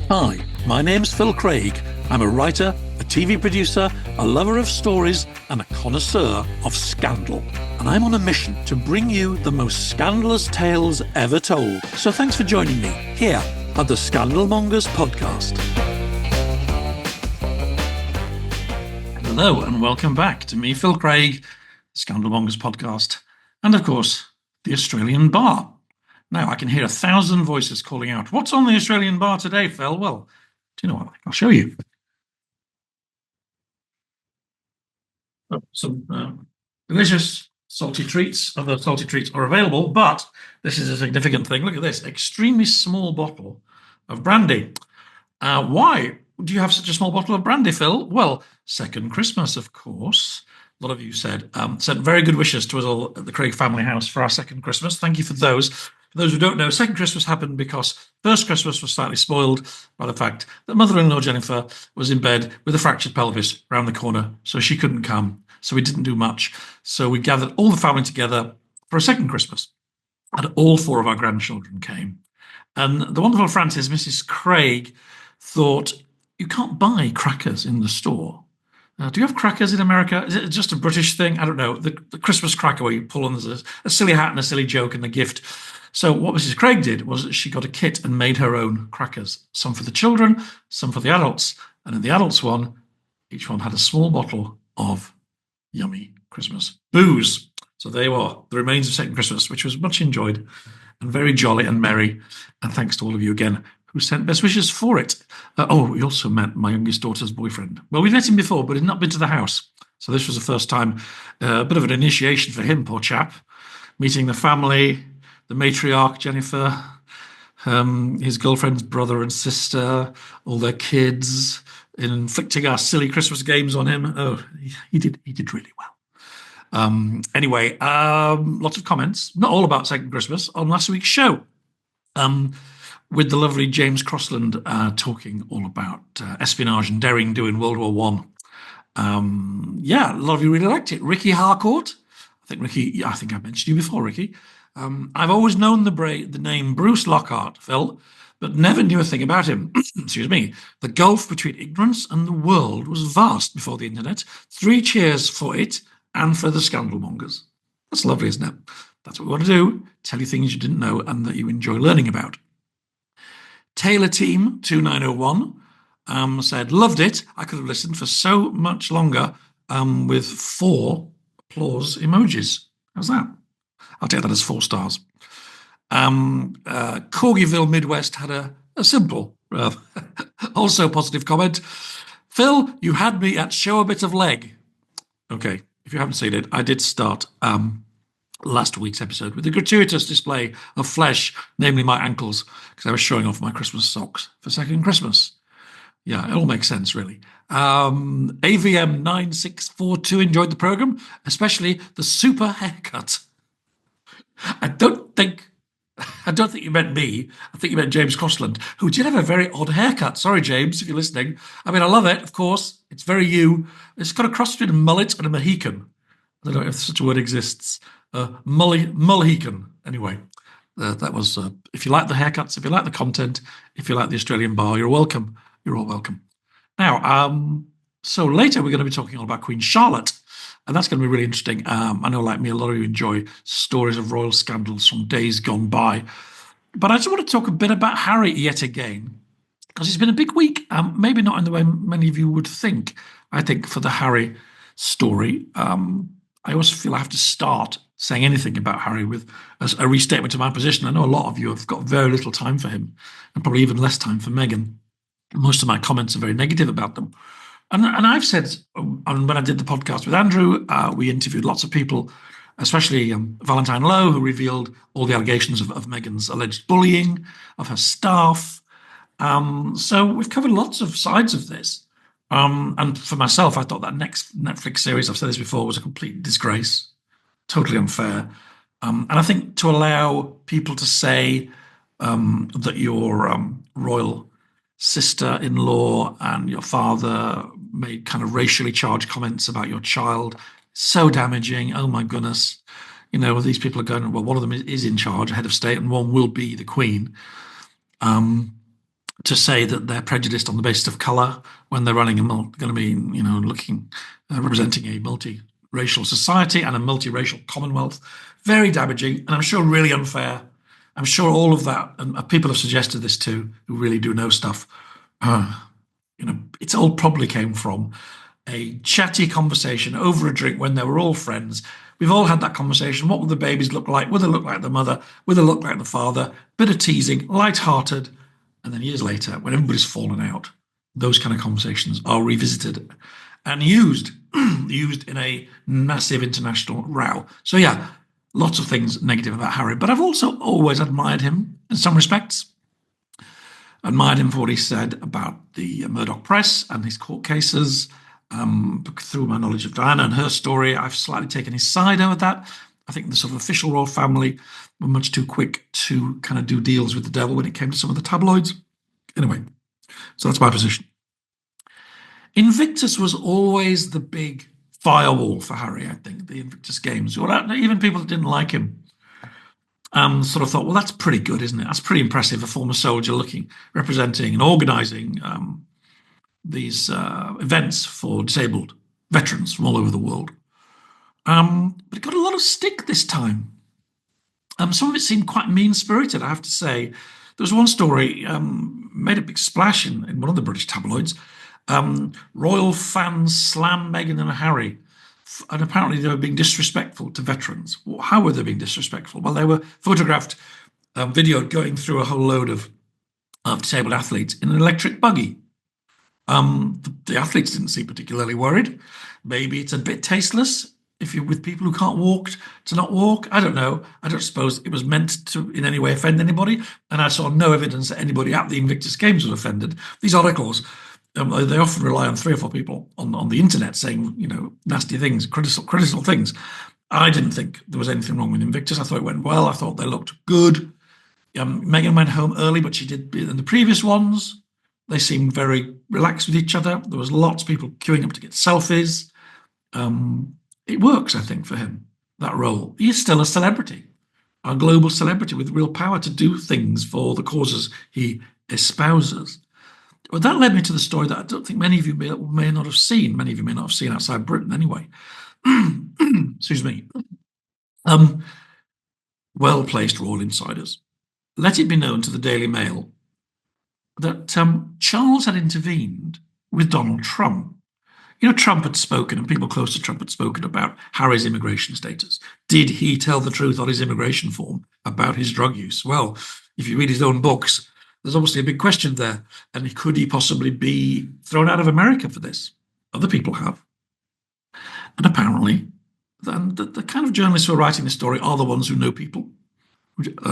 Hi, my name's Phil Craig. I'm a writer, a TV producer, a lover of stories, and a connoisseur of scandal. And I'm on a mission to bring you the most scandalous tales ever told. So thanks for joining me here at the Scandal Mongers podcast. Hello and welcome back to me, Phil Craig, the Scandal Mongers podcast, and of course, the Australian Bar. Now, I can hear 1,000 voices calling out, what's on the Australian Bar today, Phil? Well, do you know what? I'll show you. Some delicious salty treats. Other salty treats are available, but this is a significant thing. Look at this, extremely small bottle of brandy. Why do you have such a small bottle of brandy, Phil? Well, second Christmas, of course. A lot of you sent very good wishes to us all at the Craig family house for our second Christmas. Thank you for those. For those who don't know, second Christmas happened because first Christmas was slightly spoiled by the fact that mother-in-law Jennifer was in bed with a fractured pelvis around the corner, so she couldn't come. So we didn't do much. So we gathered all the family together for a second Christmas, and all 4 of our grandchildren came. And the wonderful Frances, Mrs. Craig, thought, you can't buy crackers in the store. Do you have crackers in America? Is it just a British thing? I don't know. The Christmas cracker where you pull on a silly hat and a silly joke and the gift. So what Mrs. Craig did was she got a kit and made her own crackers, some for the children, some for the adults. And in the adults one, each one had a small bottle of yummy Christmas booze. So there you are, the remains of second Christmas, which was much enjoyed and very jolly and merry. And thanks to all of you again who sent best wishes for it. We also met my youngest daughter's boyfriend. Well, we'd met him before, but he'd not been to the house. So this was the first time, a bit of an initiation for him, poor chap, meeting the family, the matriarch, Jennifer, his girlfriend's brother and sister, all their kids, inflicting our silly Christmas games on him. Oh, he did really well. Anyway, lots of comments, not all about second Christmas, on last week's show. With the lovely James Crossland talking all about espionage and daring do in World War One. A lot of you really liked it. Ricky Harcourt, I think I mentioned you before, Ricky. I've always known the name Bruce Lockhart, Phil, but never knew a thing about him. Excuse me. The gulf between ignorance and the world was vast before the internet. 3 cheers for it and for the scandal mongers. That's lovely, isn't it? That's what we want to do. Tell you things you didn't know and that you enjoy learning about. Taylor Team 2901 said, loved it. I could have listened for so much longer with 4 applause emojis. How's that? I'll take that as 4 stars. Corgyville Midwest had a simple, also positive comment. Phil, you had me at show a bit of leg. Okay, if you haven't seen it, I did start last week's episode with a gratuitous display of flesh, namely my ankles, because I was showing off my Christmas socks for second Christmas. Yeah, it all makes sense, really. AVM 9642 enjoyed the program, especially the super haircut. I don't think you meant me. I think you meant James Crossland, who did have a very odd haircut. Sorry, James, if you're listening. I mean, I love it, of course. It's very you. It's got a cross between a mullet and a Mohican. I don't know if such a word exists. Mohican. Anyway, that was, if you like the haircuts, if you like the content, if you like the Australian Bar, you're welcome. You're all welcome. Now, so later we're going to be talking all about Queen Charlotte, and that's going to be really interesting. I know, like me, a lot of you enjoy stories of royal scandals from days gone by. But I just want to talk a bit about Harry yet again, because it's been a big week, maybe not in the way many of you would think. I think for the Harry story, I always feel I have to start saying anything about Harry with a restatement of my position. I know a lot of you have got very little time for him, and probably even less time for Meghan. Most of my comments are very negative about them. And I've said, when I did the podcast with Andrew, we interviewed lots of people, especially Valentine Lowe, who revealed all the allegations of Meghan's alleged bullying of her staff. So we've covered lots of sides of this. And for myself, I thought that next Netflix series, I've said this before, was a complete disgrace, totally unfair. And I think to allow people to say that your royal sister-in-law and your father made kind of racially charged comments about your child, so damaging. Oh my goodness. You know, these people are going, well, one of them is in charge, head of state, and one will be the Queen. to say that they're prejudiced on the basis of colour when they're running going to be, looking representing a multi-racial society and a multi-racial commonwealth. Very damaging, and I'm sure really unfair. I'm sure all of that, and people have suggested this too, who really do know stuff. It all probably came from a chatty conversation over a drink when they were all friends. We've all had that conversation. What will the babies look like? Will they look like the mother? Will they look like the father? Bit of teasing, light-hearted. And then years later, when everybody's fallen out, those kind of conversations are revisited and used in a massive international row. So yeah, lots of things negative about Harry. But I've also always admired him in some respects. Admired him for what he said about the Murdoch press and his court cases. Through my knowledge of Diana and her story, I've slightly taken his side over that. I think the sort of official royal family were much too quick to kind of do deals with the devil when it came to some of the tabloids. Anyway, so that's my position. Invictus was always the big firewall for Harry, I think, the Invictus Games. Even people that didn't like him sort of thought, well, that's pretty good, isn't it? That's pretty impressive, a former soldier representing and organising these events for disabled veterans from all over the world. But it got a lot of stick this time. Some of it seemed quite mean-spirited, I have to say. There was one story made a big splash in one of the British tabloids. Royal fans slam Meghan and Harry, and apparently they were being disrespectful to veterans. How were they being disrespectful? Well, they were photographed, videoed going through a whole load of disabled athletes in an electric buggy. The athletes didn't seem particularly worried. Maybe it's a bit tasteless if you're with people who can't walk to not walk. I don't know. I don't suppose it was meant to in any way offend anybody. And I saw no evidence that anybody at the Invictus Games was offended. These articles, they often rely on 3 or 4 people on the internet saying, nasty things, critical things. I didn't think there was anything wrong with Invictus. I thought it went well. I thought they looked good. Meghan went home early, but she did in the previous ones. They seemed very relaxed with each other. There was lots of people queuing up to get selfies. It works, I think, for him, that role. He is still a celebrity, a global celebrity with real power to do things for the causes he espouses. Well, that led me to the story that I don't think many of you may not have seen. Many of you may not have seen outside Britain anyway. Excuse me. Well-placed royal insiders. Let it be known to the Daily Mail that Charles had intervened with Donald Trump. Trump had spoken, and people close to Trump had spoken about Harry's immigration status. Did he tell the truth on his immigration form about his drug use? Well, if you read his own books, there's obviously a big question there. And could he possibly be thrown out of America for this? Other people have. And apparently, the kind of journalists who are writing this story are the ones who know people.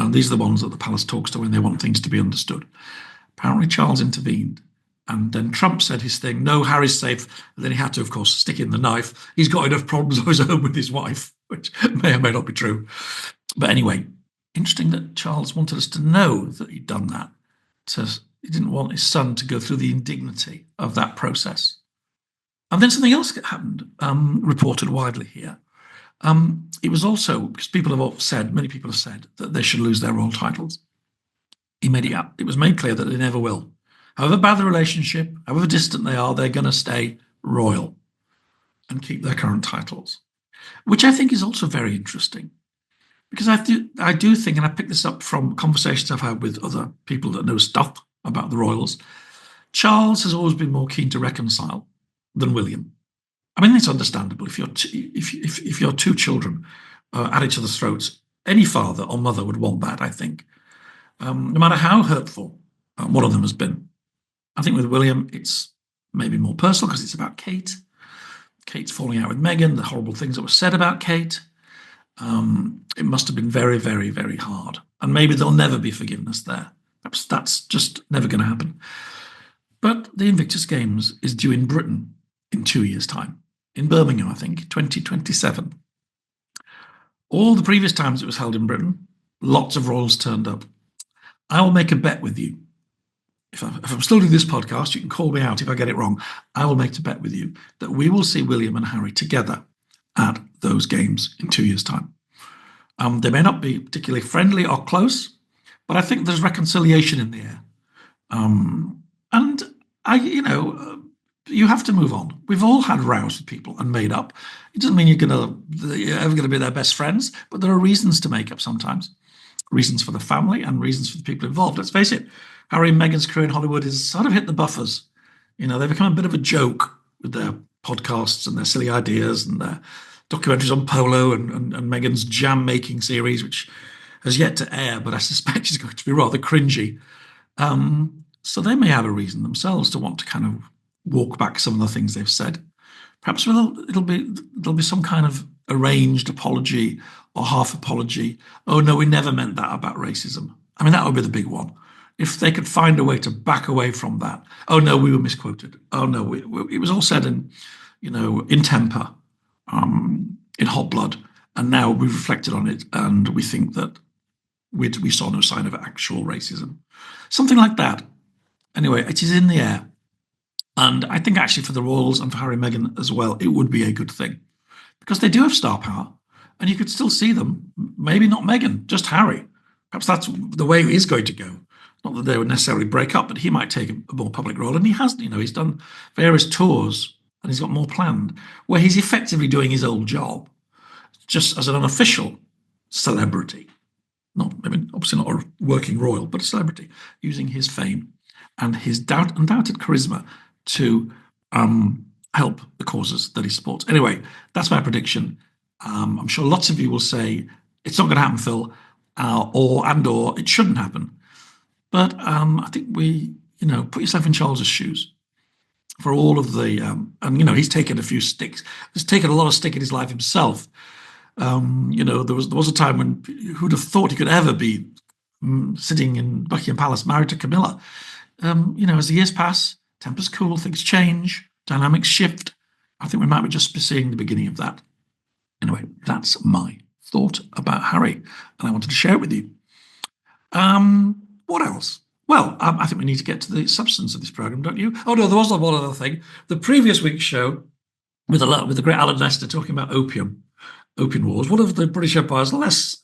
These are the ones that the palace talks to when they want things to be understood. Apparently, Charles intervened. And then Trump said his thing, no, Harry's safe. And then he had to, of course, stick in the knife. He's got enough problems of his own with his wife, which may or may not be true. But anyway, interesting that Charles wanted us to know that he'd done that. He didn't want his son to go through the indignity of that process. And then something else happened, reported widely here. It was also, because many people have said that they should lose their royal titles. It was made clear that they never will. However bad the relationship, however distant they are, they're going to stay royal and keep their current titles, which I think is also very interesting. Because I do think, and I picked this up from conversations I've had with other people that know stuff about the royals, Charles has always been more keen to reconcile than William. I mean, it's understandable. If your 2 children are at each other's throats, any father or mother would want that, I think, no matter how hurtful one of them has been. I think with William, it's maybe more personal because it's about Kate. Kate's falling out with Meghan, the horrible things that were said about Kate. It must have been very, very, very hard. And maybe there'll never be forgiveness there. Perhaps that's just never going to happen. But the Invictus Games is due in Britain in 2 years' time. In Birmingham, I think, 2027. All the previous times it was held in Britain, lots of royals turned up. I will make a bet with you. If I'm still doing this podcast, you can call me out if I get it wrong. I will make a bet with you that we will see William and Harry together at those games in 2 years' time. They may not be particularly friendly or close, but I think there's reconciliation in the air. And you have to move on. We've all had rows with people and made up. It doesn't mean you're ever going to be their best friends, but there are reasons to make up sometimes. Reasons for the family and reasons for the people involved. Let's face it, Harry and Meghan's career in Hollywood has sort of hit the buffers. They've become a bit of a joke with their podcasts and their silly ideas and their documentaries on polo and Meghan's jam-making series, which has yet to air, but I suspect is going to be rather cringy. So they may have a reason themselves to want to kind of walk back some of the things they've said. Perhaps there'll be some kind of arranged apology or half apology. Oh no, we never meant that about racism. I mean, that would be the big one. If they could find a way to back away from that. Oh no, we were misquoted. Oh no, it was all said in temper, in hot blood, and now we've reflected on it and we think that we saw no sign of actual racism. Something like that. Anyway, it is in the air. And I think actually for the royals and for Harry and Meghan as well, it would be a good thing. Because they do have star power, and you could still see them, maybe not Meghan, just Harry. Perhaps that's the way it is going to go. Not that they would necessarily break up, but he might take a more public role. And he has, he's done various tours, and he's got more planned, where he's effectively doing his old job, just as an unofficial celebrity. Obviously not a working royal, but a celebrity, using his fame and his undoubted charisma to help the causes that he supports. Anyway, that's my prediction. I'm sure lots of you will say it's not going to happen, Phil, or it shouldn't happen. But I think put yourself in Charles's shoes. For all of the, he's taken a few sticks. He's taken a lot of stick in his life himself. There was a time when who'd have thought he could ever be sitting in Buckingham Palace married to Camilla. As the years pass, tempers cool, things change, dynamics shift. I think we might be just seeing the beginning of that. Anyway, that's my thought about Harry, and I wanted to share it with you. What else? Well, I think we need to get to the substance of this program, don't you? Oh no, there was one other thing. The previous week's show with the great Alan Nestor talking about opium wars, one of the British Empire's less,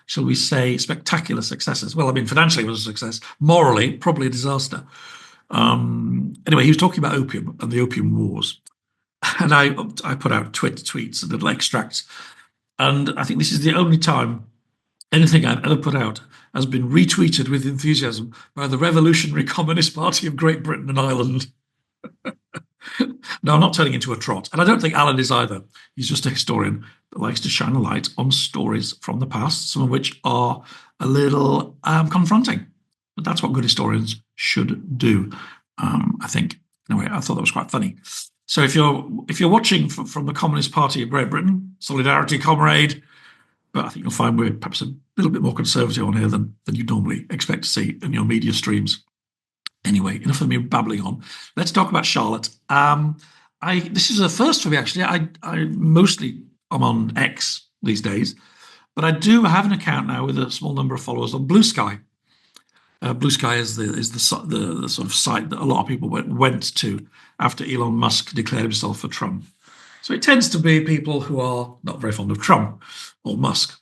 shall we say, spectacular successes. Well, I mean, financially it was a success. Morally, probably a disaster. Anyway, he was talking about opium and the opium wars. And I put out tweets and little extracts. And I think this is the only time anything I've ever put out has been retweeted with enthusiasm by the Revolutionary Communist Party of Great Britain and Ireland. No, I'm not turning into a trot. And I don't think Alan is either. He's just a historian that likes to shine a light on stories from the past, some of which are a little confronting. But that's what good historians should do, I think. Anyway, I thought that was quite funny. So if you're watching from the Communist Party of Great Britain, solidarity, comrade, but I think you'll find we're perhaps a little bit more conservative on here than you normally expect to see in your media streams. Anyway, enough of me babbling on. Let's talk about Charlotte. This is a first for me, actually. I mostly am on X these days, but I do have an account now with a small number of followers on Blue Sky. Blue Sky is the sort of site that a lot of people went to after Elon Musk declared himself for Trump. So it tends to be people who are not very fond of Trump or Musk.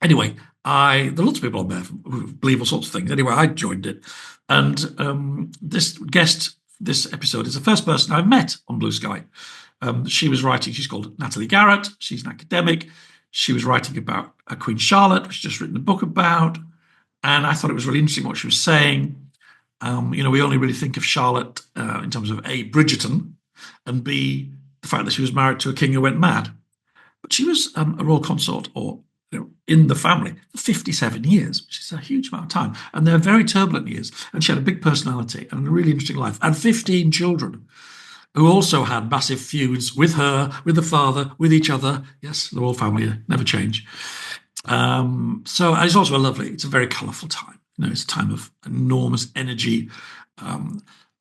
Anyway, there are lots of people on there who believe all sorts of things. Anyway, I joined it. And this episode is the first person I've met on Blue Sky. She was writing, she's called Natalie Garrett. She's an academic. She was writing about Queen Charlotte, which she's just written a book about. And I thought it was really interesting what she was saying. We only really think of Charlotte in terms of A, Bridgerton, and B, the fact that she was married to a king who went mad. But she was a royal consort, or in the family, for 57 years, which is a huge amount of time. And they're very turbulent years. And she had a big personality and a really interesting life. And 15 children who also had massive feuds with her, with the father, with each other. Yes, the royal family never change. So it's also it's a very colourful time. It's a time of enormous energy,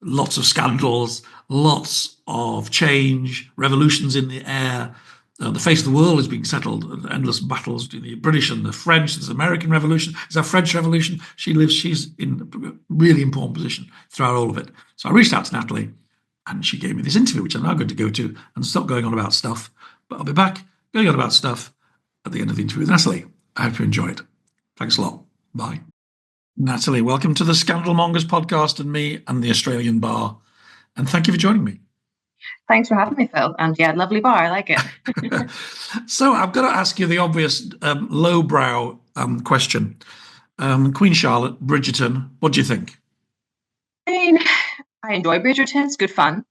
lots of scandals, lots of change, revolutions in the air. The face of the world is being settled, endless battles between the British and the French. There's the American Revolution, there's our French Revolution. She's in a really important position throughout all of it. So I reached out to Natalie and she gave me this interview, which I'm now going to go to and stop going on about stuff. But I'll be back going on about stuff at the end of the interview with Natalie. I hope you enjoy it. Thanks a lot. Bye. Natalie, welcome to the Scandal Mongers podcast and me and the Australian bar. And thank you for joining me. Thanks for having me, Phil. And yeah, lovely bar. I like it. So I've got to ask you the obvious lowbrow question. Queen Charlotte, Bridgerton, what do you think? I mean, I enjoy Bridgerton. It's good fun.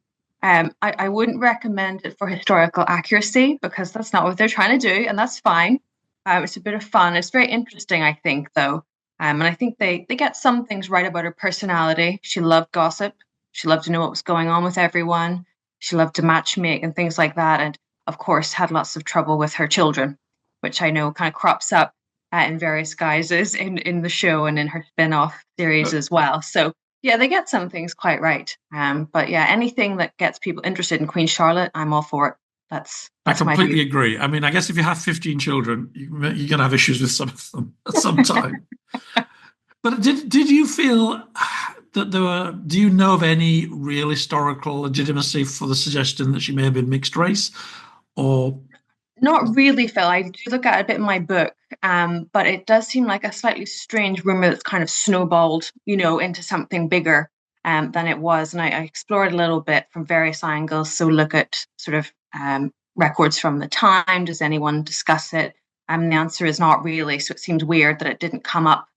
I wouldn't recommend it for historical accuracy because that's not what they're trying to do, and that's fine. It's a bit of fun. It's very interesting, I think, though. And I think they get some things right about her personality. She loved gossip. She loved to know what was going on with everyone. She loved to matchmake and things like that. And of course, had lots of trouble with her children, which I know kind of crops up in various guises in the show and in her spin-off series Uh, as well. So yeah, they get some things quite right. But yeah, anything that gets people interested in Queen Charlotte, I'm all for it. I That's my view. completely agree. I mean, I guess if you have 15 children, you're going to have issues with some of them at some time. But did you feel that do you know of any real historical legitimacy for the suggestion that she may have been mixed race? Or Not really, Phil. I do look at it a bit in my book, but it does seem like a slightly strange rumor that's kind of snowballed, into something bigger than it was. And I explored a little bit from various angles. So look at sort of records from the time. Does anyone discuss it? The answer is not really. So it seems weird that it didn't come up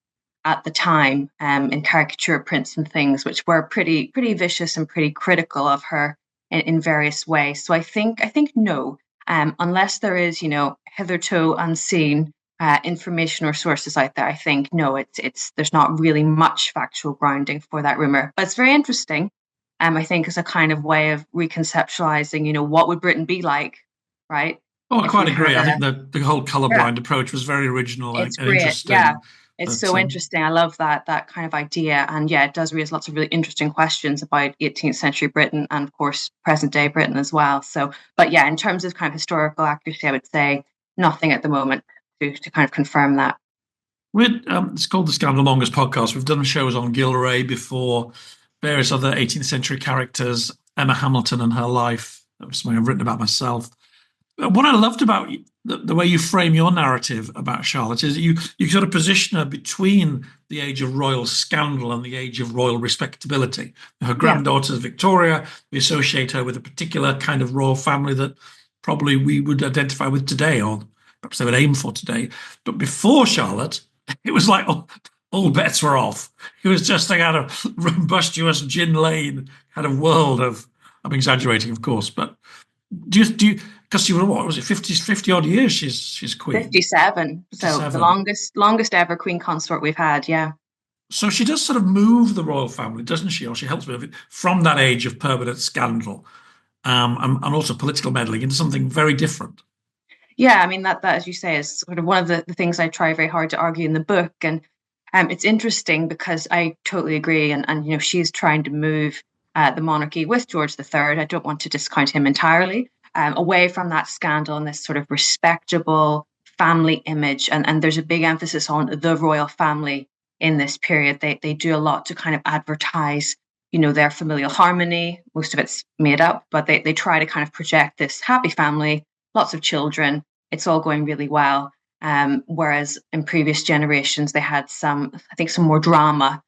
at the time in caricature prints and things, which were pretty vicious and pretty critical of her in various ways. So I think no, unless there is hitherto unseen information or sources out there. I think no, it's there's not really much factual grounding for that rumor, but it's very interesting. I think as a kind of way of reconceptualizing, what would Britain be like, right? oh, I If quite we had agree. I think a the whole yeah, colorblind approach was very original and it's great. Yeah. interesting. It's But so interesting. I love that kind of idea. And yeah, it does raise lots of really interesting questions about 18th century Britain and of course present day Britain as well. So, but yeah, in terms of kind of historical accuracy, I would say nothing at the moment to kind of confirm that. it's called the Scandal Mongers podcast. We've done shows on Gilray before, various other 18th century characters, Emma Hamilton and her life. That was something I've written about myself. What I loved about the way you frame your narrative about Charlotte is that you sort of position her between the age of royal scandal and the age of royal respectability. Her Yeah. granddaughter is Victoria. We associate her with a particular kind of royal family that probably we would identify with today, or perhaps they would aim for today. But before Charlotte, it was like all bets were off. It was just a kind of rumbustious gin lane kind of world of. I'm exaggerating, of course, but do you because she was what was it 50 odd years she's queen 57. So the 57. longest ever queen consort we've had. Yeah. So she does sort of move the royal family, doesn't she? Or she helps move it from that age of permanent scandal and also political meddling into something very different. Yeah, I mean that as you say is sort of one of the things I try very hard to argue in the book, and it's interesting because I totally agree, and she's trying to move the monarchy with George III. I don't want to discount him entirely, away from that scandal and this sort of respectable family image, and there's a big emphasis on the royal family in this period. They do a lot to kind of advertise. Their familial harmony. Most of it's made up, but they try to kind of project this happy family, lots of children, it's all going really well. Whereas in previous generations, they had I think, some more drama,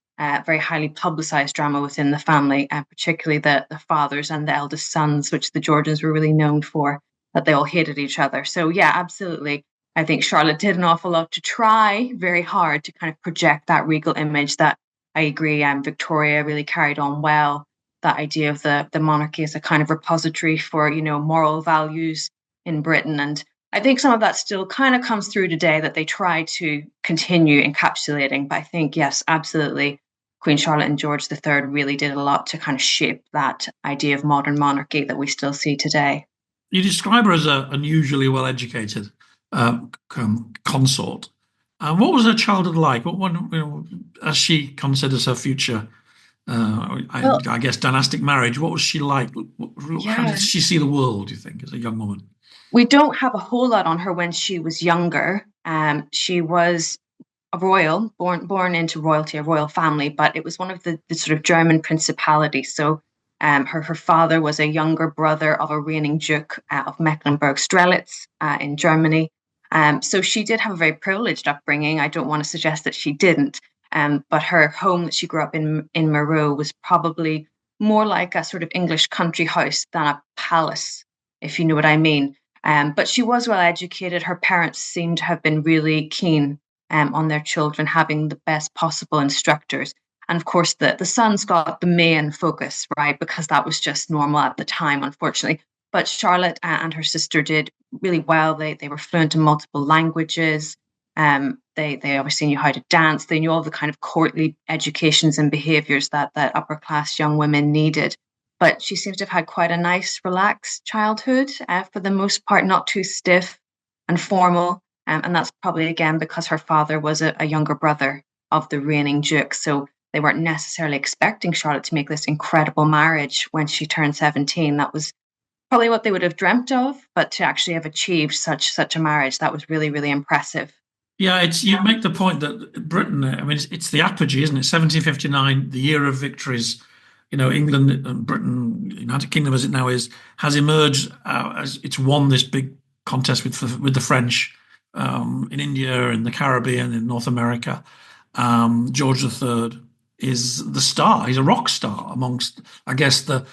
very highly publicized drama within the family, and particularly the fathers and the eldest sons, which the Georgians were really known for, that they all hated each other. So, yeah, absolutely. I think Charlotte did an awful lot to try very hard to kind of project that regal image that I agree Victoria really carried on well. That idea of the monarchy as a kind of repository for, moral values in Britain. And I think some of that still kind of comes through today that they try to continue encapsulating. But I think, yes, absolutely, Queen Charlotte and George III really did a lot to kind of shape that idea of modern monarchy that we still see today. You describe her as an unusually well educated consort. What was her childhood like? As she considers her future, Well, I guess, dynastic marriage, what was she like? How did yeah, she see the world, do you think, as a young woman? we don't have a whole lot on her when she was younger. She was a royal, born into royalty, a royal family, but it was one of the sort of German principalities. So her father was a younger brother of a reigning duke of Mecklenburg-Strelitz in Germany. So she did have a very privileged upbringing. I don't want to suggest that she didn't. But her home that she grew up in Moreau was probably more like a sort of English country house than a palace, if you know what I mean. But she was well educated. Her parents seem to have been really keen on their children having the best possible instructors. And of course, the sons got the main focus, right? Because that was just normal at the time, unfortunately. But Charlotte and her sister did really well. They were fluent in multiple languages. They obviously knew how to dance. They knew all the kind of courtly educations and behaviors that upper class young women needed. But she seems to have had quite a nice, relaxed childhood for the most part, not too stiff and formal. And that's probably again because her father was a younger brother of the reigning duke. So they weren't necessarily expecting Charlotte to make this incredible marriage when she turned 17. That was probably what they would have dreamt of, but to actually have achieved such a marriage, that was really, really impressive. Yeah, it's you make the point that Britain, I mean, it's the apogee, isn't it? 1759, the year of victories. England and Britain, United Kingdom as it now is, has emerged as it's won this big contest with the French in India, in the Caribbean, in North America. George III is the star. He's a rock star amongst, I guess, the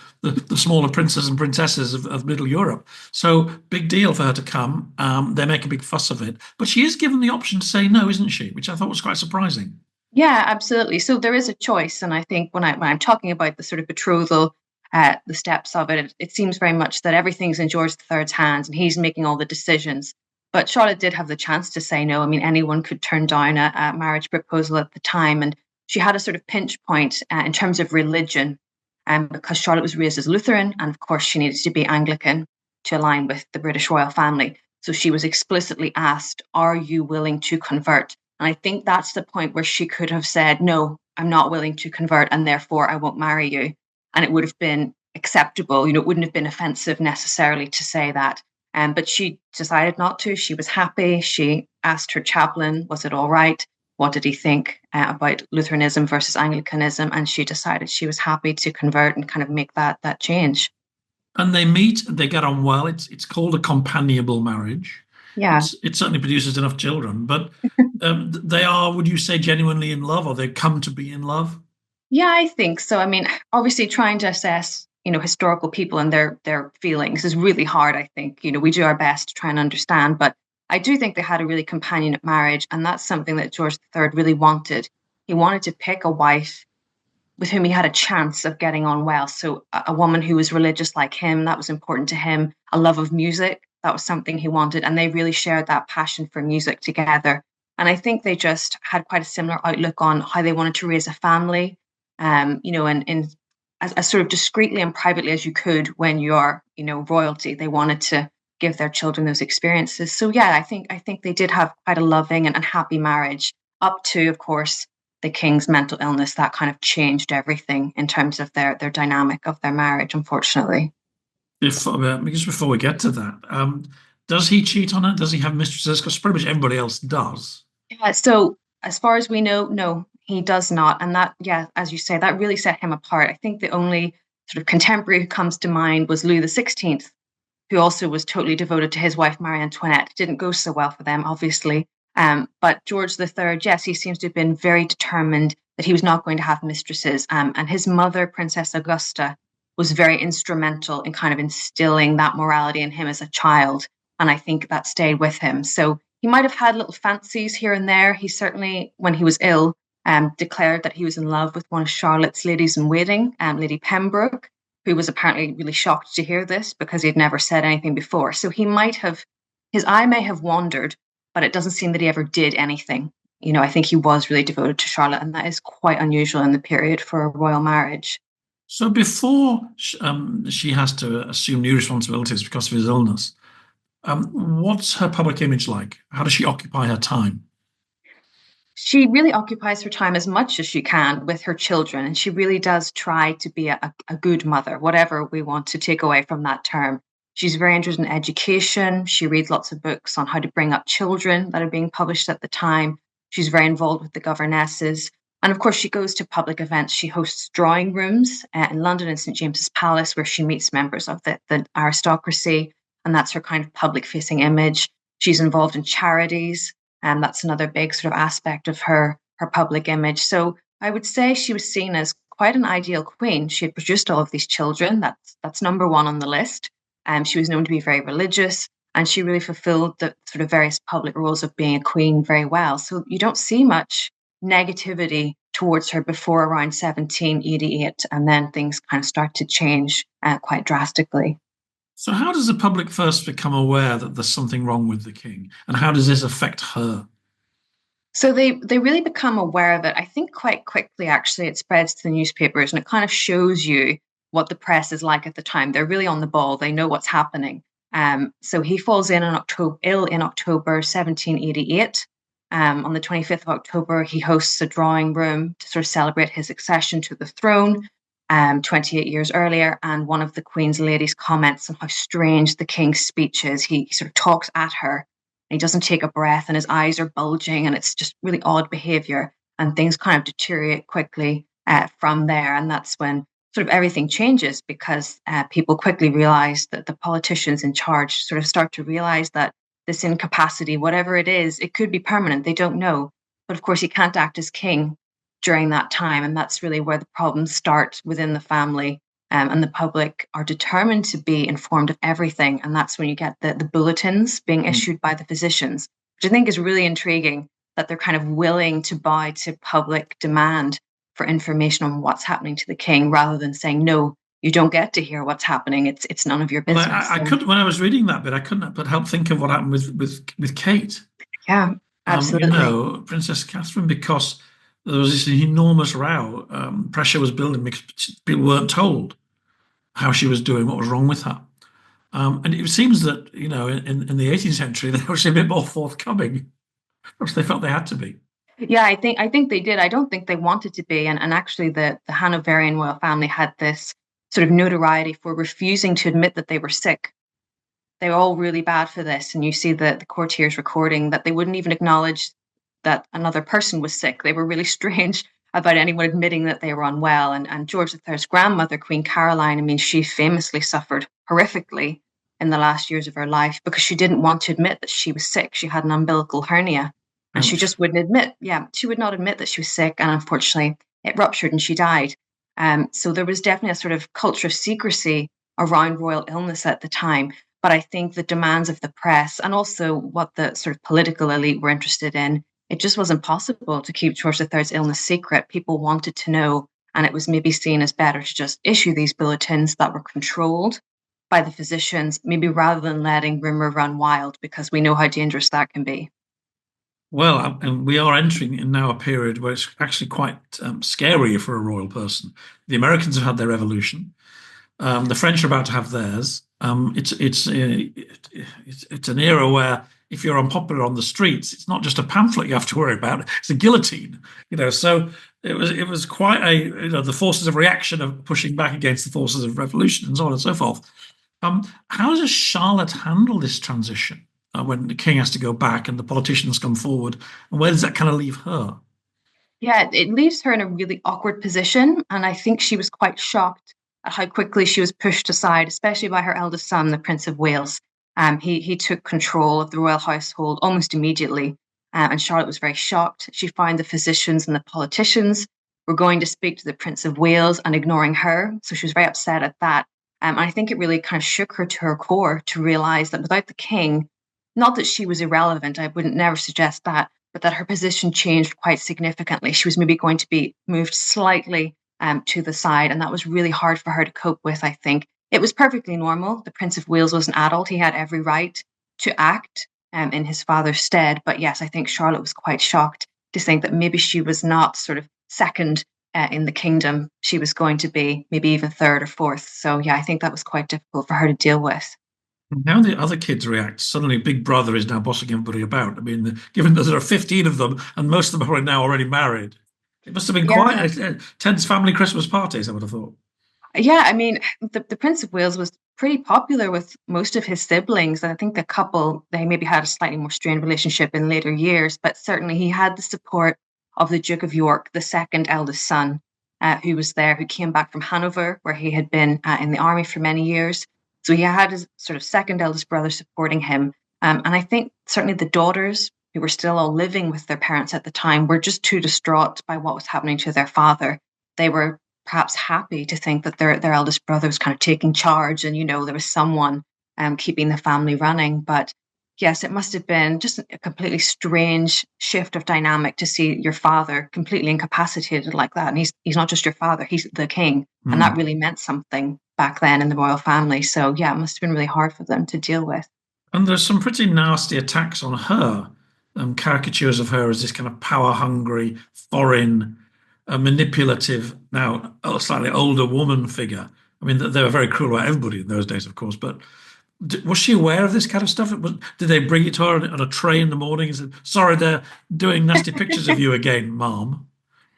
smaller princes and princesses of Middle Europe. So big deal for her to come. They make a big fuss of it, but she is given the option to say no, isn't she? Which I thought was quite surprising. Yeah, absolutely. So there is a choice, and I think when I'm talking about the sort of betrothal, the steps of it seems very much that everything's in George III's hands, and he's making all the decisions. But Charlotte did have the chance to say no. I mean, anyone could turn down a marriage proposal at the time, and she had a sort of pinch point in terms of religion, because Charlotte was raised as Lutheran, and of course she needed to be Anglican to align with the British royal family. So she was explicitly asked, "Are you willing to convert?" And I think that's the point where she could have said, "No, I'm not willing to convert, and therefore I won't marry you." And it would have been acceptable. It wouldn't have been offensive necessarily to say that. But she decided not to. She was happy. She asked her chaplain, was it all right? What did he think about Lutheranism versus Anglicanism? And she decided she was happy to convert and kind of make that change. And they meet, they get on well. It's called a companionable marriage. Yeah. It certainly produces enough children, but they are, would you say, genuinely in love, or they come to be in love? Yeah, I think so. I mean, obviously trying to assess, historical people and their feelings is really hard, I think. We do our best to try and understand, but I do think they had a really companionate marriage, and that's something that George III really wanted. He wanted to pick a wife with whom he had a chance of getting on well. So a woman who was religious like him, that was important to him. A love of music, that was something he wanted, and they really shared that passion for music together. And I think they just had quite a similar outlook on how they wanted to raise a family, and in as sort of discreetly and privately as you could when you're, royalty. They wanted to give their children those experiences. So yeah, I think they did have quite a loving and happy marriage up to, of course, the king's mental illness. That kind of changed everything in terms of their dynamic of their marriage, unfortunately. Because before we get to that, does he cheat on her? Does he have mistresses? Because pretty much everybody else does. Yeah, so as far as we know, no, he does not. And that, yeah, as you say, that really set him apart. I think the only sort of contemporary who comes to mind was Louis XVI, who also was totally devoted to his wife, Marie Antoinette. It didn't go so well for them, obviously. But George III, yes, he seems to have been very determined that he was not going to have mistresses. And his mother, Princess Augusta, was very instrumental in kind of instilling that morality in him as a child. And I think that stayed with him. So he might have had little fancies here and there. He certainly, when he was ill, declared that he was in love with one of Charlotte's ladies in waiting, Lady Pembroke, who was apparently really shocked to hear this because he had never said anything before. So his eye may have wandered, but it doesn't seem that he ever did anything. I think he was really devoted to Charlotte, and that is quite unusual in the period for a royal marriage. So before she has to assume new responsibilities because of his illness, what's her public image like? How does she occupy her time? She really occupies her time as much as she can with her children, and she really does try to be a good mother, whatever we want to take away from that term. She's very interested in education. She reads lots of books on how to bring up children that are being published at the time. She's very involved with the governesses. And of course, she goes to public events. She hosts drawing rooms in London and St. James's Palace, where she meets members of the aristocracy. And that's her kind of public facing image. She's involved in charities. And that's another big sort of aspect of her her public image. So I would say she was seen as quite an ideal queen. She had produced all of these children. That's number one on the list. She was known to be very religious, and she really fulfilled the sort of various public roles of being a queen very well. So you don't see much negativity towards her before around 1788, and then things kind of start to change quite drastically. So, how does the public first become aware that there's something wrong with the king, and how does this affect her? So they really become aware of it. I think quite quickly, actually, it spreads to the newspapers, and it kind of shows you what the press is like at the time. They're really on the ball. They know what's happening. So he falls ill in October 1788. On the 25th of October, he hosts a drawing room to sort of celebrate his accession to the throne 28 years earlier. And one of the Queen's ladies comments on how strange the king's speech is. He sort of talks at her, and he doesn't take a breath, and his eyes are bulging, and it's just really odd behavior. And things kind of deteriorate quickly from there. And that's when sort of everything changes, because people quickly realize that the politicians in charge sort of start to realize that this incapacity, whatever it is, it could be permanent. They don't know. But of course, he can't act as king during that time. And that's really where the problems start within the family. And the public are determined to be informed of everything. And that's when you get the bulletins being issued by the physicians, which I think is really intriguing, that they're kind of willing to bow to public demand for information on what's happening to the king, rather than saying, no, you don't get to hear what's happening. It's none of your Well, business. I couldn't, when I was reading that bit, I couldn't but help think of what happened with Kate. Yeah, absolutely. Princess Catherine, because there was this enormous row. Pressure was building because people weren't told how she was doing, what was wrong with her. And it seems that, in the 18th century, they were actually a bit more forthcoming, because they felt they had to be. Yeah, I think they did. I don't think they wanted to be. And actually the Hanoverian royal family had this sort of notoriety for refusing to admit that they were sick. They were all really bad for this. And you see the courtiers recording that they wouldn't even acknowledge that another person was sick. They were really strange about anyone admitting that they were unwell. And George III's grandmother, Queen Caroline, I mean, she famously suffered horrifically in the last years of her life because she didn't want to admit that she was sick. She had an umbilical hernia, and she Ouch. just wouldn't admit. Yeah, she would not admit that she was sick. And unfortunately, it ruptured and she died. So there was definitely a sort of culture of secrecy around royal illness at the time. But I think the demands of the press, and also what the sort of political elite were interested in, it just wasn't possible to keep George III's illness secret. People wanted to know, and it was maybe seen as better to just issue these bulletins that were controlled by the physicians, maybe rather than letting rumor run wild, because we know how dangerous that can be. Well, and we are entering in now a period where it's actually quite scary for a royal person. The Americans have had their revolution. The French are about to have theirs. It's an era where if you're unpopular on the streets, it's not just a pamphlet you have to worry about; it's a guillotine. So it was quite a the forces of reaction of pushing back against the forces of revolution and so on and so forth. How does Charlotte handle this transition when the king has to go back and the politicians come forward, and where does that kind of leave her? Yeah, it leaves her in a really awkward position. And I think she was quite shocked at how quickly she was pushed aside, especially by her eldest son, the Prince of Wales. He took control of the royal household almost immediately. And Charlotte was very shocked. She found the physicians and the politicians were going to speak to the Prince of Wales and ignoring her. So she was very upset at that. And I think it really kind of shook her to her core to realize that without the king, not that she was irrelevant, I wouldn't never suggest that, but that her position changed quite significantly. She was maybe going to be moved slightly to the side, and that was really hard for her to cope with, I think. It was perfectly normal. The Prince of Wales was an adult. He had every right to act in his father's stead. But yes, I think Charlotte was quite shocked to think that maybe she was not sort of second in the kingdom. She was going to be maybe even third or fourth. So yeah, I think that was quite difficult for her to deal with. How the other kids react. Suddenly, Big Brother is now bossing everybody about. I mean, given that there are 15 of them and most of them are now already married, it must have been quite Yeah. a tense family Christmas parties, I would have thought. Yeah, I mean, the Prince of Wales was pretty popular with most of his siblings. And I think the couple, they maybe had a slightly more strained relationship in later years, but certainly he had the support of the Duke of York, the second eldest son, who was there, who came back from Hanover, where he had been in the army for many years. So he had his sort of second eldest brother supporting him. And I think certainly the daughters who were still all living with their parents at the time, were just too distraught by what was happening to their father. They were perhaps happy to think that their eldest brother was kind of taking charge, and there was someone keeping the family running. But yes, it must have been just a completely strange shift of dynamic to see your father completely incapacitated like that. And he's not just your father, he's the king. And that really meant something back then in the royal family. So yeah, it must have been really hard for them to deal with. And there's some pretty nasty attacks on her, caricatures of her as this kind of power-hungry, foreign, manipulative, now slightly older woman figure. I mean, they were very cruel about everybody in those days, of course, but was she aware of this kind of stuff? Did they bring it to her on a tray in the morning and said, sorry, they're doing nasty pictures of you again, Mom?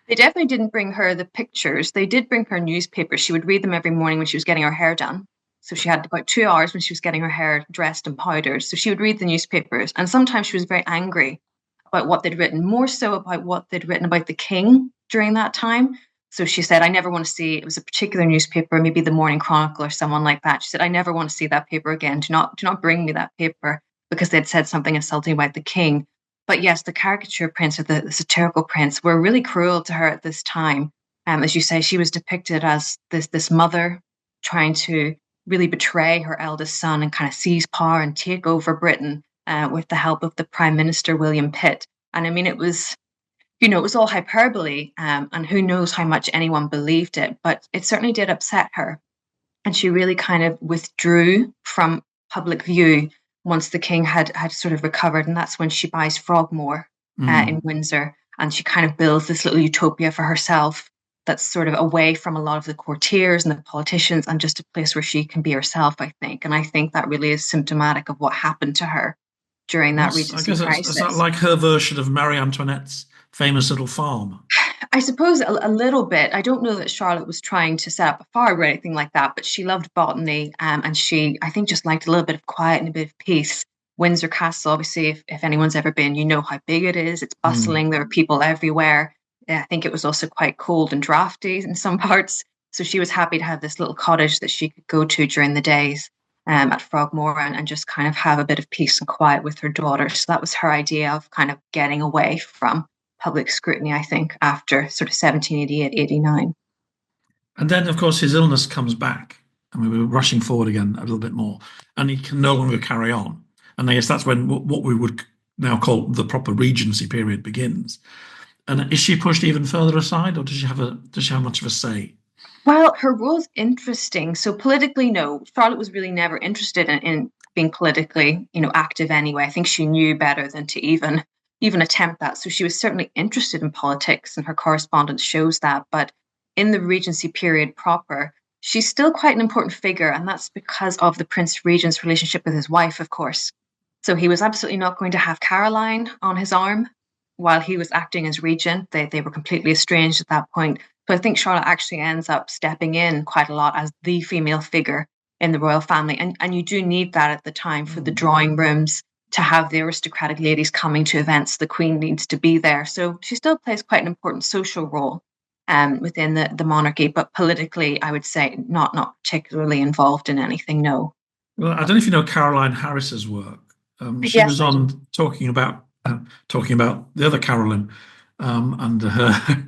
They definitely didn't bring her the pictures. They did bring her newspapers. She would read them every morning when she was getting her hair done. So she had about 2 hours when she was getting her hair dressed and powdered. So she would read the newspapers. And sometimes she was very angry about what they'd written, more so about what they'd written about the king during that time. So she said, I never want to see, it was a particular newspaper, maybe the Morning Chronicle or someone like that. She said, I never want to see that paper again. Do not bring me that paper, because they'd said something insulting about the king. But yes, the caricature prints or the satirical prints were really cruel to her at this time. As you say, she was depicted as this mother trying to really betray her eldest son and kind of seize power and take over Britain with the help of the Prime Minister, William Pitt. And I mean, it was all hyperbole, and who knows how much anyone believed it, but it certainly did upset her. And she really kind of withdrew from public view once the king had sort of recovered. And that's when she buys Frogmore in Windsor. And she kind of builds this little utopia for herself that's sort of away from a lot of the courtiers and the politicians, and just a place where she can be herself, I think. And I think that really is symptomatic of what happened to her during that Regency crisis. Is that like her version of Marie Antoinette's famous little farm? I suppose a little bit. I don't know that Charlotte was trying to set up a farm or anything like that, but she loved botany, and she, I think, just liked a little bit of quiet and a bit of peace. Windsor Castle, obviously, if anyone's ever been, you know how big it is. It's bustling. There are people everywhere. I think it was also quite cold and drafty in some parts. So she was happy to have this little cottage that she could go to during the days at Frogmore, and just kind of have a bit of peace and quiet with her daughter. So that was her idea of kind of getting away from public scrutiny, I think, after sort of 1788, 89. And then, of course, his illness comes back. I mean, we're rushing forward again a little bit more, and he can no longer carry on. And I guess that's when what we would now call the proper Regency period begins. And is she pushed even further aside, or does she have much of a say? Well, her role's interesting. So politically, no, Charlotte was really never interested in being politically, active anyway. I think she knew better than to even attempt that. So she was certainly interested in politics, and her correspondence shows that. But in the Regency period proper, she's still quite an important figure, and that's because of the Prince Regent's relationship with his wife, of course. So he was absolutely not going to have Caroline on his arm while he was acting as regent. They were completely estranged at that point. So I think Charlotte actually ends up stepping in quite a lot as the female figure in the royal family. And you do need that at the time for the drawing rooms, to have the aristocratic ladies coming to events. The Queen needs to be there. So she still plays quite an important social role within the monarchy, but politically, I would say not particularly involved in anything, no. Well, I don't know if you know Caroline Harris's work. She Yes, was on talking about the other Caroline, and her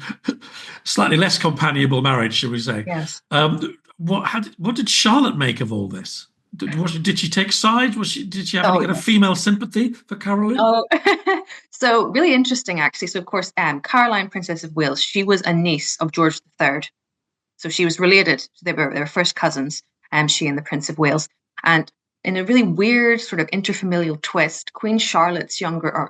slightly less companionable marriage, shall we say? yes. What did Charlotte make of all this? Did she take sides? Did she have any Oh, kind of yes. female sympathy for Caroline? Oh, so really interesting, actually. So, of course, Caroline, Princess of Wales, she was a niece of George III. So she was related. They were first cousins, she and the Prince of Wales. And in a really weird sort of interfamilial twist, Queen Charlotte's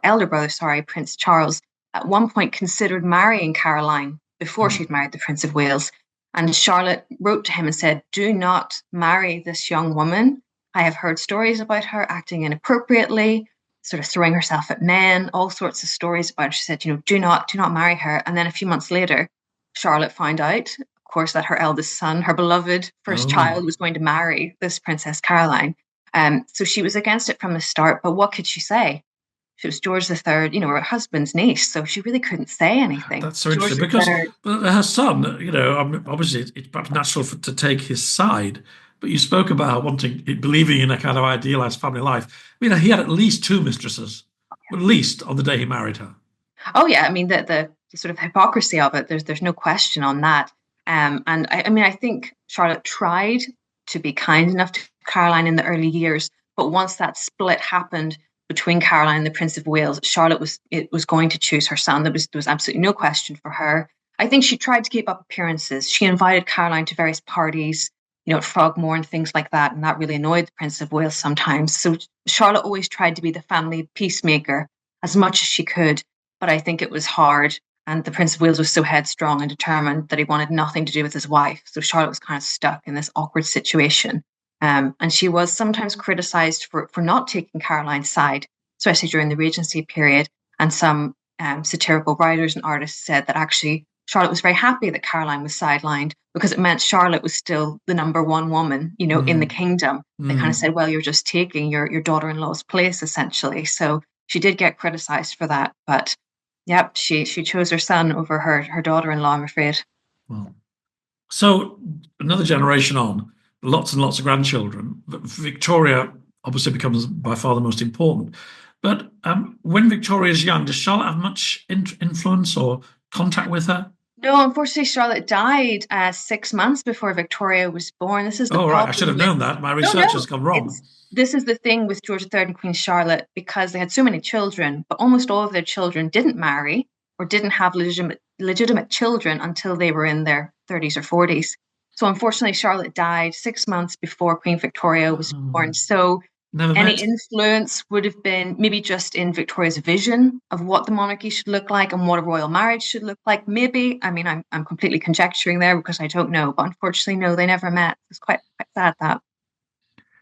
elder brother, Prince Charles, at one point considered marrying Caroline before she'd married the Prince of Wales. And Charlotte wrote to him and said, do not marry this young woman. I have heard stories about her acting inappropriately, sort of throwing herself at men, all sorts of stories about her. She said, do not marry her. And then a few months later, Charlotte found out, of course, that her eldest son, her beloved first child, was going to marry this Princess Caroline. So she was against it from the start, but what could she say? She was George III, her husband's niece, so she really couldn't say anything. That's so George interesting because III, her son, obviously it's perhaps natural to take his side, but you spoke about believing in a kind of idealized family life. He had at least two mistresses. at least on the day he married her. Oh yeah, I mean the sort of hypocrisy of it. There's no question on that. And I mean I think Charlotte tried to be kind enough to Caroline in the early years, but once that split happened between Caroline and the Prince of Wales, Charlotte was going to choose her son. There was absolutely no question for her. I think she tried to keep up appearances. She invited Caroline to various parties, at Frogmore and things like that, and that really annoyed the Prince of Wales sometimes. So Charlotte always tried to be the family peacemaker as much as she could, but I think it was hard. And the Prince of Wales was so headstrong and determined that he wanted nothing to do with his wife. So Charlotte was kind of stuck in this awkward situation. And she was sometimes criticized for not taking Caroline's side, especially during the Regency period. And some satirical writers and artists said that actually Charlotte was very happy that Caroline was sidelined because it meant Charlotte was still the number one woman, in the kingdom. They kind of said, well, you're just taking your daughter-in-law's place, essentially. So she did get criticized for that. But yep, she chose her son over her daughter-in-law, I'm afraid. Well, so another generation on, lots and lots of grandchildren. Victoria obviously becomes by far the most important. But when Victoria's young, does Charlotte have much influence or contact with her? No, unfortunately, Charlotte died 6 months before Victoria was born. This is the Oh, right. I problem should have with. known that. My No, research no, has gone wrong. this is the thing with George III and Queen Charlotte because they had so many children, but almost all of their children didn't marry or didn't have legitimate children until they were in their 30s or 40s. So unfortunately, Charlotte died 6 months before Queen Victoria was born. So Never any met. influence would have been maybe just in Victoria's vision of what the monarchy should look like and what a royal marriage should look like. Maybe, I mean, I'm completely conjecturing there because I don't know, but unfortunately, no, they never met. It's quite sad that.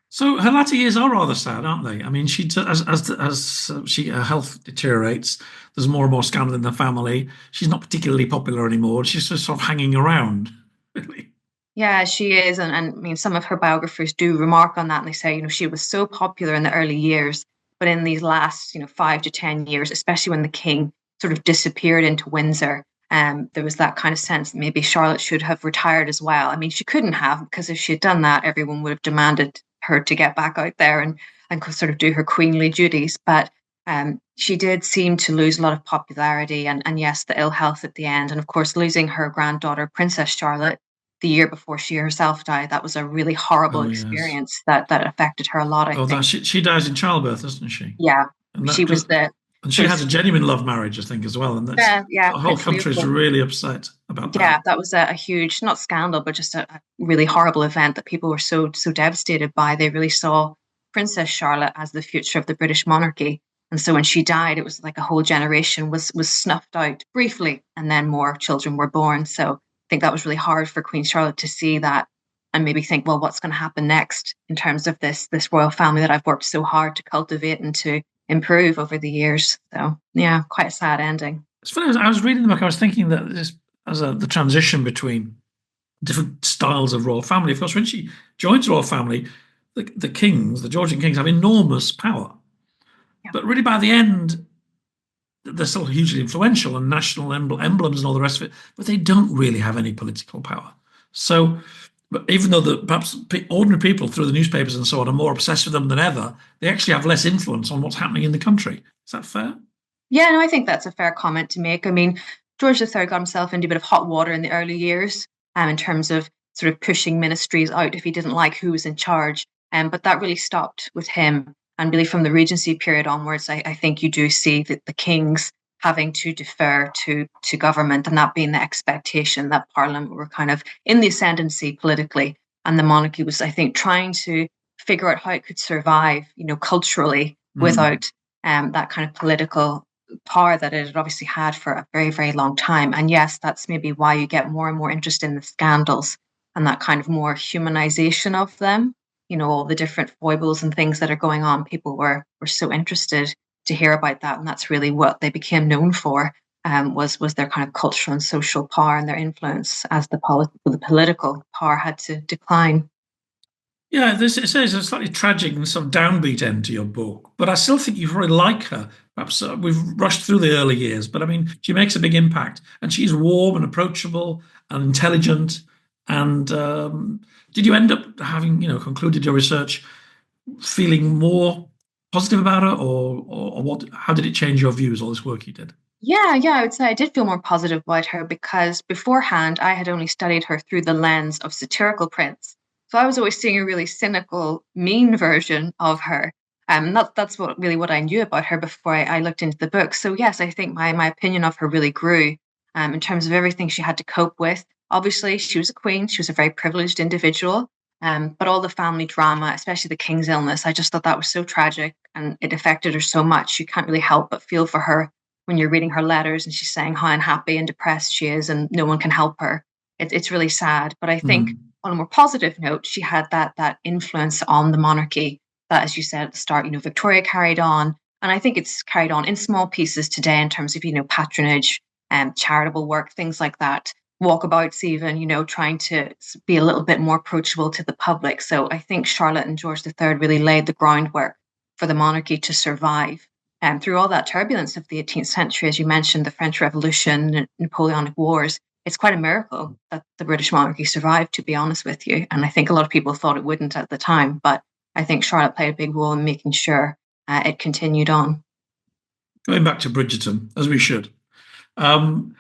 So her latter years are rather sad, aren't they? I mean, her health deteriorates, there's more and more scandal in the family. She's not particularly popular anymore. She's just sort of hanging around, really. Yeah, she is, and I mean, some of her biographers do remark on that, and they say, she was so popular in the early years, but in these last, 5 to 10 years, especially when the king sort of disappeared into Windsor, there was that kind of sense that maybe Charlotte should have retired as well. I mean, she couldn't have because if she had done that, everyone would have demanded her to get back out there and sort of do her queenly duties. But she did seem to lose a lot of popularity, and yes, the ill health at the end, and of course, losing her granddaughter, Princess Charlotte the year before she herself died. That was a really horrible Oh, yes. experience that affected her a lot, I Oh, that think. she dies in childbirth, doesn't she? Yeah, And she was the she sort of had a genuine love marriage, I think, as well. And that's yeah, the whole Prince country is Leopold. really upset about that. Yeah, that was a huge, not scandal, but just a really horrible event that people were so devastated by. They really saw Princess Charlotte as the future of the British monarchy. And so when she died, it was like a whole generation was snuffed out briefly, and then more children were born. So I think that was really hard for Queen Charlotte to see that and maybe think, well, what's going to happen next in terms of this royal family that I've worked so hard to cultivate and to improve over the years. So yeah, quite a sad ending. It's funny, I was reading the book, I was thinking that the transition between different styles of royal family. Of course, when she joins the royal family, the kings, the Georgian kings, have enormous power. Yeah. But really, by the end, they're still hugely influential and national emblems and all the rest of it, but they don't really have any political power. So, but even though perhaps ordinary people through the newspapers and so on are more obsessed with them than ever, they actually have less influence on what's happening in the country. Is that fair? Yeah, no, I think that's a fair comment to make. I mean, George III got himself into a bit of hot water in the early years, in terms of sort of pushing ministries out if he didn't like who was in charge. But that really stopped with him. And really from the Regency period onwards, I think you do see that the kings having to defer to government and that being the expectation that Parliament were kind of in the ascendancy politically. And the monarchy was, I think, trying to figure out how it could survive, culturally without that kind of political power that it had obviously had for a very, very long time. And yes, that's maybe why you get more and more interest in the scandals and that kind of more humanization of them. All the different foibles and things that are going on. People were so interested to hear about that, and that's really what they became known for. Was their kind of cultural and social power and their influence as the political power had to decline. Yeah, it says a slightly tragic and sort of downbeat end to your book, but I still think you really like her. Perhaps we've rushed through the early years, but I mean, she makes a big impact, and she's warm and approachable and intelligent. And did you end up having, concluded your research, feeling more positive about her, or what? How did it change your views? All this work you did. Yeah, I would say I did feel more positive about her because beforehand I had only studied her through the lens of satirical prints. So I was always seeing a really cynical, mean version of her. That's what I knew about her before I looked into the book. So yes, I think my opinion of her really grew in terms of everything she had to cope with. Obviously, she was a queen, she was a very privileged individual. But all the family drama, especially the king's illness, I just thought that was so tragic and it affected her so much. You can't really help but feel for her when you're reading her letters and she's saying how unhappy and depressed she is and no one can help her. It's really sad. But I think Mm. on a more positive note, she had that influence on the monarchy that, as you said at the start, Victoria carried on. And I think it's carried on in small pieces today in terms of, patronage and charitable work, things like that. Walkabouts, even, trying to be a little bit more approachable to the public. So I think Charlotte and George III really laid the groundwork for the monarchy to survive. And through all that turbulence of the 18th century, as you mentioned, the French Revolution, and Napoleonic Wars, it's quite a miracle that the British monarchy survived, to be honest with you. And I think a lot of people thought it wouldn't at the time, but I think Charlotte played a big role in making sure it continued on. Going back to Bridgerton, as we should. Um,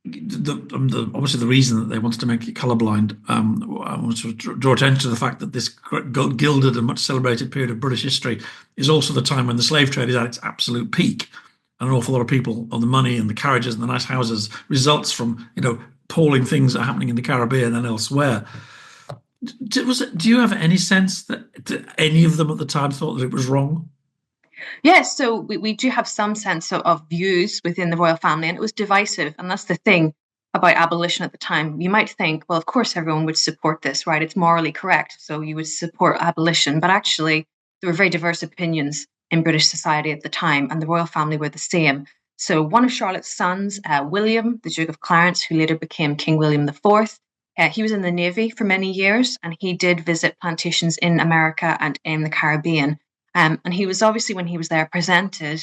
Obviously the reason that they wanted to make it colorblind was to draw attention to the fact that this gilded and much celebrated period of British history is also the time when the slave trade is at its absolute peak. And an awful lot of people on the money and the carriages and the nice houses results from, appalling things that are happening in the Caribbean and elsewhere. Do you have any sense that any of them at the time thought that it was wrong? Yes, so we do have some sense of views within the royal family, and it was divisive. And that's the thing about abolition at the time. You might think, well, of course, everyone would support this, right? It's morally correct. So you would support abolition. But actually, there were very diverse opinions in British society at the time, and the royal family were the same. So one of Charlotte's sons, William, the Duke of Clarence, who later became King William IV, he was in the Navy for many years, and he did visit plantations in America and in the Caribbean. And he was obviously, when he was there, presented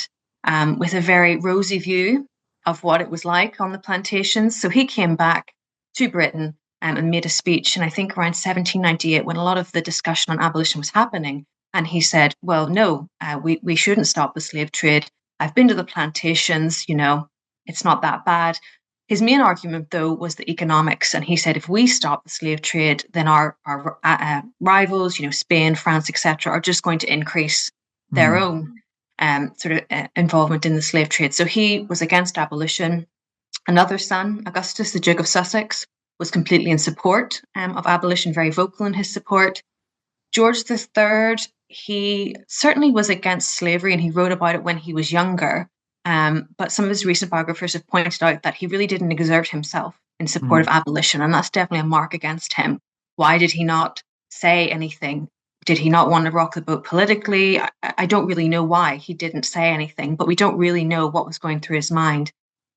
with a very rosy view of what it was like on the plantations. So he came back to Britain and made a speech, and I think around 1798, when a lot of the discussion on abolition was happening. And he said, well, no, we shouldn't stop the slave trade. I've been to the plantations, it's not that bad. His main argument, though, was the economics. And he said, if we stop the slave trade, then our rivals, Spain, France, etc., are just going to increase their Hmm. own involvement in the slave trade. So he was against abolition. Another son, Augustus, the Duke of Sussex, was completely in support of abolition, very vocal in his support. George III, he certainly was against slavery and he wrote about it when he was younger. But some of his recent biographers have pointed out that he really didn't exert himself in support of Hmm. abolition, and that's definitely a mark against him. Why did he not say anything? Did he not want to rock the boat politically? I don't really know why he didn't say anything, but we don't really know what was going through his mind.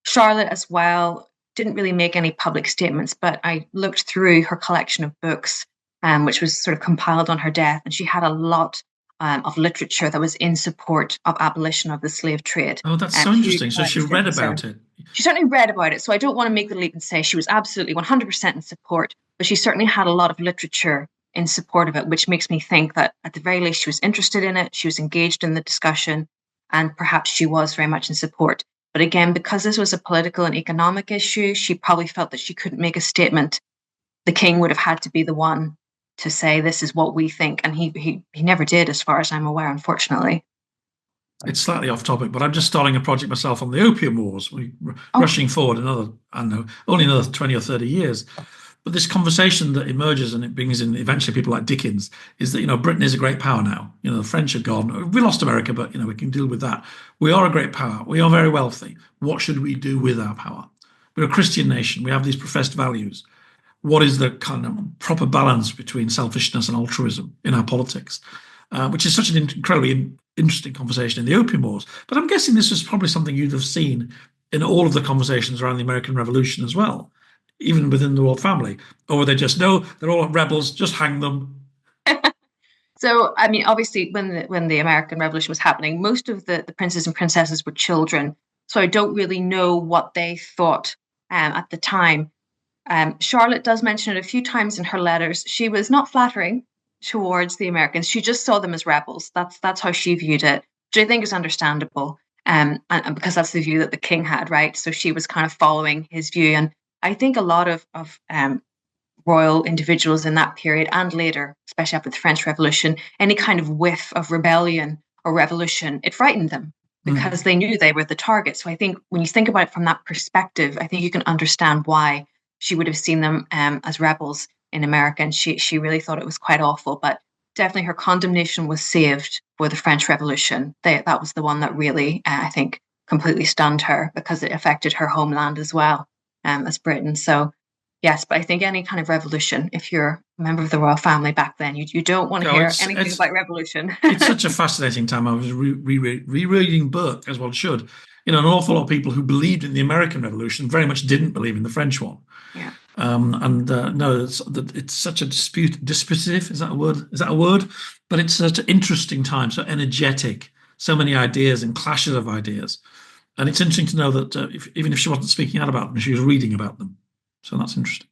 Charlotte, as well, didn't really make any public statements, but I looked through her collection of books, which was sort of compiled on her death, and she had a lot of literature that was in support of abolition of the slave trade. Oh, that's so Huge interesting. So she collection. read So about it. she certainly read about it. So I don't want to make the leap and say she was absolutely 100% in support, but she certainly had a lot of literature in support of it, which makes me think that at the very least she was interested in it, she was engaged in the discussion, and perhaps she was very much in support. But again, because this was a political and economic issue, she probably felt that she couldn't make a statement. The king would have had to be the one to say, this is what we think. And he never did, as far as I'm aware, unfortunately. It's slightly off topic, but I'm just starting a project myself on the Opium Wars. Oh, Rushing forward another, I don't know, only another 20 or 30 years. But this conversation that emerges and it brings in eventually people like Dickens is that, Britain is a great power now. The French are gone. We lost America, but, we can deal with that. We are a great power. We are very wealthy. What should we do with our power? We're a Christian nation. We have these professed values. What is the kind of proper balance between selfishness and altruism in our politics? Which is such an incredibly interesting conversation in the Opium Wars. But I'm guessing this was probably something you'd have seen in all of the conversations around the American Revolution as well, even within the royal family. Or were they just, no, they're all rebels, just hang them? so I mean, obviously, when the American Revolution was happening, most of the princes and princesses were children. So I don't really know what they thought at the time. Charlotte does mention it a few times in her letters. She was not flattering towards the Americans. She just saw them as rebels. That's how she viewed it. which I think is understandable. And because that's the view that the king had, right? So she was kind of following his view. And I think a lot of royal individuals in that period and later, especially after the French Revolution, any kind of whiff of rebellion or revolution, it frightened them because they knew they were the target. So I think when you think about it from that perspective, I think you can understand why she would have seen them as rebels in America, and she really thought it was quite awful. But definitely her condemnation was saved for the French Revolution. That was the one that really, I think, completely stunned her because it affected her homeland as well as Britain. So yes, but I think any kind of revolution, if you're a member of the royal family back then, you don't want to hear anything about revolution. It's such a fascinating time. I was rereading Burke, as one should. An awful lot of people who believed in the American Revolution very much didn't believe in the French one. Yeah. No, it's such a dispositive. Is that a word? Is that a word? But it's such an interesting time, so energetic, so many ideas and clashes of ideas. And it's interesting to know that even if she wasn't speaking out about them, she was reading about them. So that's interesting.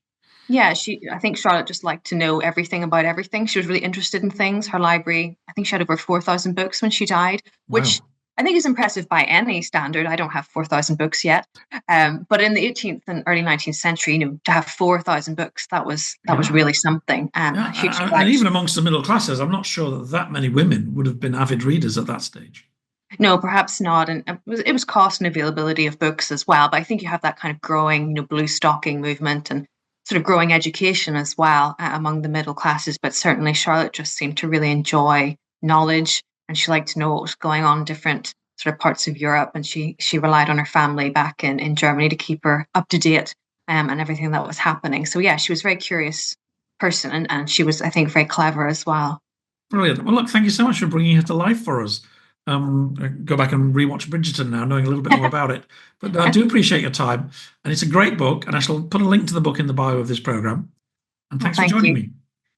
Yeah, I think Charlotte just liked to know everything about everything. She was really interested in things. Her library, I think she had over 4,000 books when she died, which I think is impressive by any standard. I don't have 4,000 books yet. But in the 18th and early 19th century, to have 4,000 books, that was really something. Huge and even amongst the middle classes, I'm not sure that many women would have been avid readers at that stage. No, perhaps not. And it was cost and availability of books as well. But I think you have that kind of growing, blue stocking movement and sort of growing education as well among the middle classes. But certainly Charlotte just seemed to really enjoy knowledge, and she liked to know what was going on in different sort of parts of Europe. And she relied on her family back in Germany to keep her up to date and everything that was happening. So yeah, she was a very curious person, and she was, I think, very clever as well. Brilliant. Well, look, thank you so much for bringing it to life for us. Go back and rewatch Bridgerton now, knowing a little bit more about it. But I do appreciate your time, and it's a great book, and I shall put a link to the book in the bio of this program. And thanks for joining me.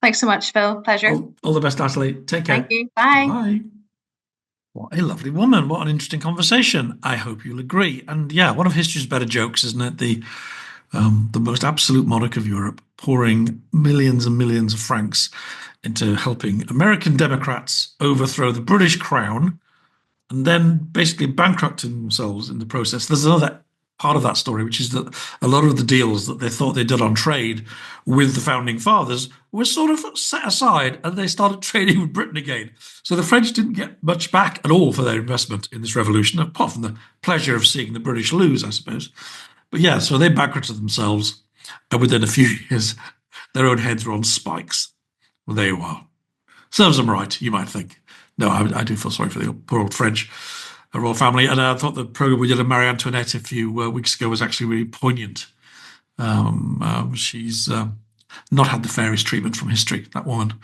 Thanks so much, Phil. Pleasure. All the best, Natalie. Take care. Thank you. Bye. Bye. What a lovely woman. What an interesting conversation. I hope you'll agree. And yeah, one of history's better jokes, isn't it? The most absolute monarch of Europe, pouring millions and millions of francs into helping American Democrats overthrow the British crown, and then basically bankrupting themselves in the process. There's another part of that story, which is that a lot of the deals that they thought they did on trade with the founding fathers were sort of set aside, and they started trading with Britain again. So the French didn't get much back at all for their investment in this revolution, apart from the pleasure of seeing the British lose, I suppose. But yeah, so they bankrupted themselves, and within a few years, their own heads were on spikes. Well, there you are. Serves them right, you might think. No, I do feel sorry for the poor old French royal family. And I thought the program we did on Marie Antoinette a few weeks ago was actually really poignant. She's not had the fairest treatment from history, that woman.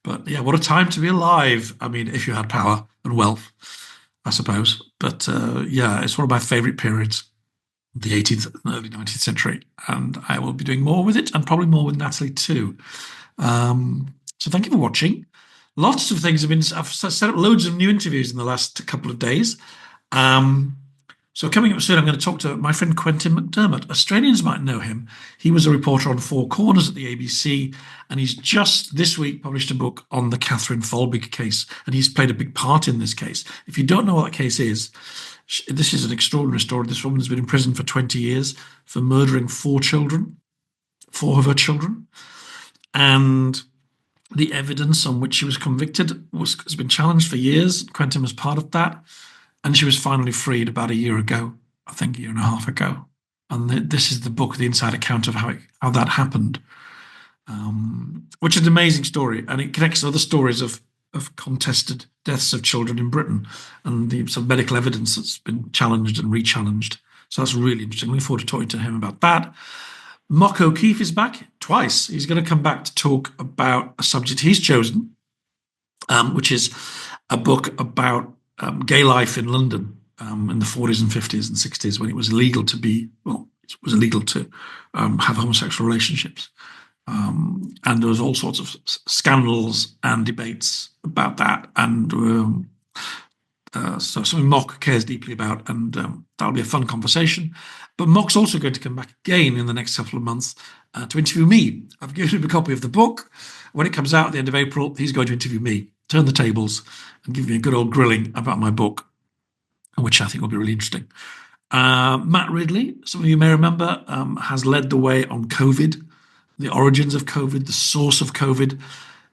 But yeah, what a time to be alive. I mean, if you had power and wealth, I suppose. But yeah, it's one of my favourite periods, the 18th and early 19th century. And I will be doing more with it, and probably more with Natalie too. So thank you for watching. Lots of things have been, I've set up loads of new interviews in the last couple of days. So coming up soon, I'm going to talk to my friend Quentin McDermott. Australians might know him. He was a reporter on Four Corners at the ABC, and he's just this week published a book on the Catherine Folbigg case, and he's played a big part in this case. If you don't know what that case is, this is an extraordinary story. This woman has been in prison for 20 years for murdering four of her children. And the evidence on which she was convicted has been challenged for years. Quentin was part of that. And she was finally freed about a year ago, I think a year and a half ago. And this is the book, the inside account of how that happened, which is an amazing story. And it connects to other stories of contested deaths of children in Britain and the sort of medical evidence that's been challenged and re-challenged. So that's really interesting. Looking forward to talking to him about that. Mock O'Keefe is back twice. He's going to come back to talk about a subject he's chosen, which is a book about gay life in London in the 40s and 50s and 60s, when it was illegal to have homosexual relationships. And there was all sorts of scandals and debates about that. And so something Mock cares deeply about, and that'll be a fun conversation. But Mock's also going to come back again in the next couple of months to interview me. I've given him a copy of the book. When it comes out at the end of April, he's going to interview me turn the tables and give me a good old grilling about my book, which I think will be really interesting. Matt Ridley, some of you may remember, has led the way on COVID, the origins of COVID, the source of COVID.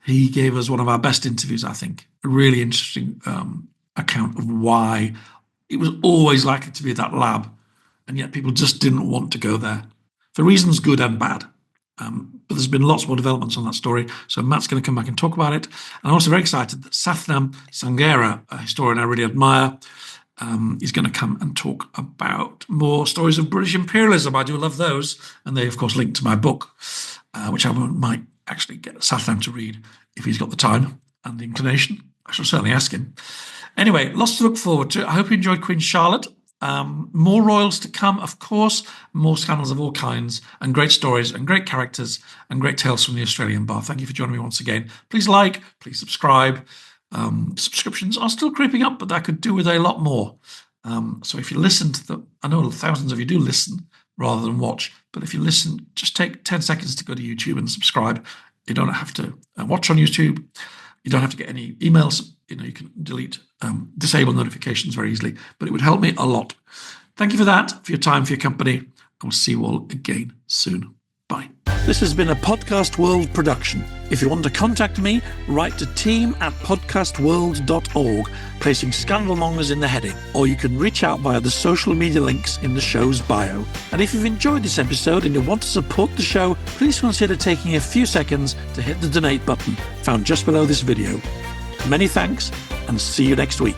He gave us one of our best interviews, I think. A really interesting account of why it was always likely to be that lab, and yet people just didn't want to go there for reasons good and bad. But there's been lots more developments on that story, so Matt's going to come back and talk about it. And I'm also very excited that Sathnam Sanghera, a historian I really admire, is going to come and talk about more stories of British imperialism. I do love those, and they, of course, link to my book, which I might actually get Sathnam to read if he's got the time and the inclination. I shall certainly ask him. Anyway, lots to look forward to. I hope you enjoyed Queen Charlotte. More royals to come, of course, more scandals of all kinds, and great stories and great characters and great tales from the Australian bar. Thank you for joining me once again. Please like, please subscribe. Subscriptions are still creeping up, but I could do with a lot more. So if you listen to I know thousands of you do listen rather than watch, but if you listen, just take 10 seconds to go to YouTube and subscribe. You don't have to watch on YouTube. You don't have to get any emails. You can disable notifications very easily, but it would help me a lot. Thank you for that, for your time, for your company. I will see you all again soon. Bye. This has been a Podcast World production. If you want to contact me, write to team@podcastworld.org, placing Scandalmongers in the heading, or you can reach out via the social media links in the show's bio. And if you've enjoyed this episode and you want to support the show, please consider taking a few seconds to hit the donate button found just below this video. Many thanks, and see you next week.